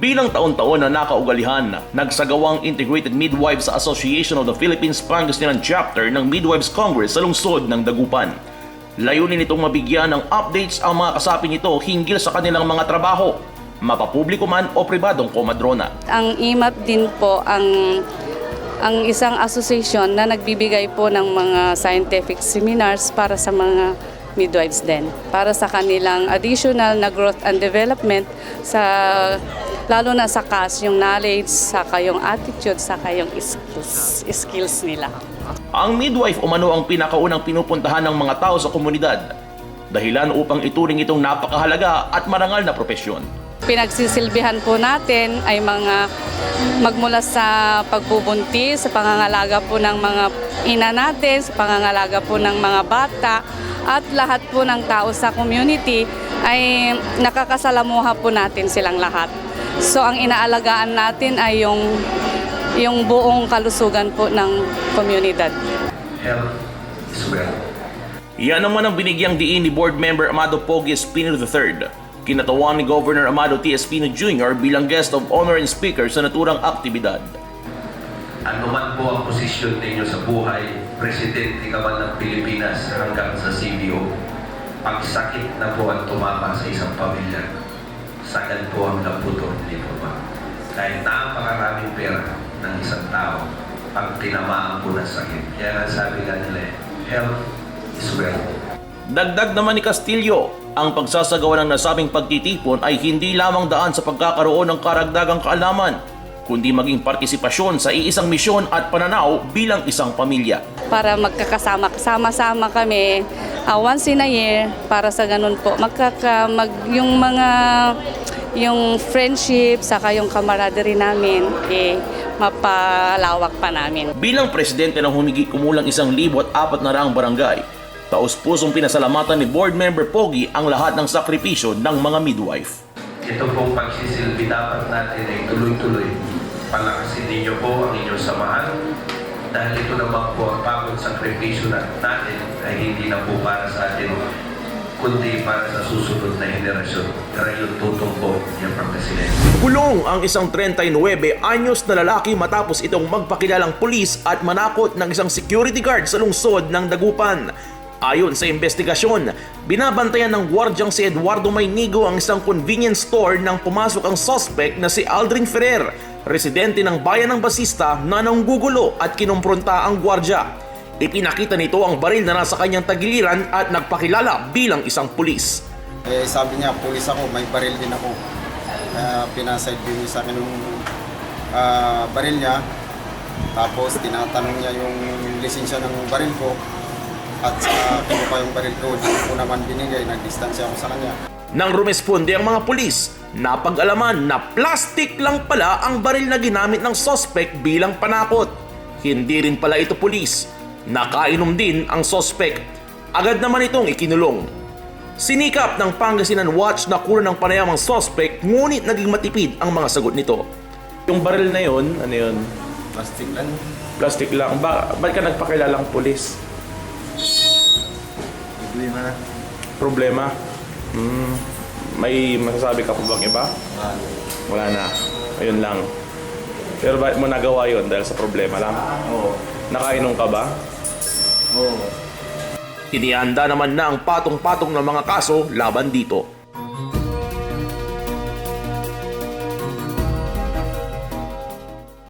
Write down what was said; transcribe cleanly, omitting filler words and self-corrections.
Bilang taon-taon na nakaugalihan, nagsagawang Integrated Midwives Association of the Philippines Pangasinan Chapter ng Midwives Congress sa lungsod ng Dagupan. Layunin nitong mabigyan ng updates ang mga kasapi nito hinggil sa kanilang mga trabaho, mapapubliko man o pribadong komadrona. Ang IMAP din po ang isang association na nagbibigay po ng mga scientific seminars para sa mga midwives din, para sa kanilang additional na growth and development, lalo na sa CAS, yung knowledge, saka yung attitude, saka yung skills nila. Ang midwife umano ang pinakaunang pinupuntahan ng mga tao sa komunidad, dahilan upang ituring itong napakahalaga at marangal na propesyon. Pinagsisilbihan po natin ay magmula sa pagbubuntis, sa pangangalaga po ng mga ina natin, sa pangangalaga po ng mga bata, at lahat po ng tao sa community ay nakakasalamuha po natin silang lahat. So ang inaalagaan natin ay yung buong kalusugan po ng komunidad. Health is wealth. Yan naman ang binigyang diin ni Board Member Amado Pogi Espino III. Kinatawan ni Governor Amado T. Espino Jr. bilang guest of honor and speaker sa naturang aktibidad. Ano man po ang posisyon ninyo sa buhay, presidente ka man ng Pilipinas hanggang sa CBO, pagsakit na po ang tumama sa isang pamilya, sagad po ang naputo, hindi po ba? Kahit napakaraming pera ng isang tao, pag tinamaan po ng sakit. Kaya nga sabi nga nila, health is wealth. Dagdag naman ni Castillo, ang pagsasagawa ng nasabing pagtitipon ay hindi lamang daan sa pagkakaroon ng karagdagang kaalaman, kundi maging partisipasyon sa iisang misyon at pananaw bilang isang pamilya. Para magkakasama-sama kami once in a year, para sa ganun po, yung friendship, saka yung camaraderie namin, mapalawak pa namin. Bilang presidente ng humigit kumulang 1,400 barangay, taos-pusong pinasalamatan ni Board Member Pogi ang lahat ng sakripisyo ng mga midwife. Ito pong pagsisilbi dapat natin ay tuloy-tuloy. Palakasin ninyo po ang inyong samahan dahil ito naman po ang pagod sakripisyo natin ay hindi na po para sa atin kundi para sa susunod na henerasyon. Kaya yung tutong po yung Pangasinan. Kulong ang isang 39 anyos na lalaki matapos itong magpakilalang pulis at manakot ng isang security guard sa lungsod ng Dagupan. Ayon sa investigasyon, binabantayan ng gwardyang si Eduardo Maynigo ang isang convenience store nang pumasok ang suspect na si Aldrin Ferrer, residente ng bayan ng Basista na nanggugulo at kinumpronta ang gwardya. Ipinakita nito ang baril na nasa kanyang tagiliran at nagpakilala bilang isang pulis. Sabi niya, pulis ako, may baril din ako. Pinaside din sa akin yung baril niya. Tapos tinatanong niya yung lisensya ng baril ko. At sa kinuha yung baril ko, hindi ko naman binigay, nagdistansya ako sa kanya. Nang rumesponde ang mga pulis, napag-alaman na plastic lang pala ang baril na ginamit ng suspect bilang panakot. Hindi rin pala ito pulis. Nakainom din ang suspect. Agad naman itong ikinulong. Sinikap ng Pangasinan Watch na kuha ng panayam ang suspect, ngunit naging matipid ang mga sagot nito. Yung baril na yon, ano yun? Plastic lang. Plastic lang. Ba't ka nagpakilalang pulis? Problema. Problema? May masasabi ka pa bang iba? Wala na. Ayun lang. Pero bakit mo nagawa yun? Dahil sa problema lang? Oo. Nakainom ka ba? Oo. Inihanda naman na ang patong-patong ng mga kaso laban dito.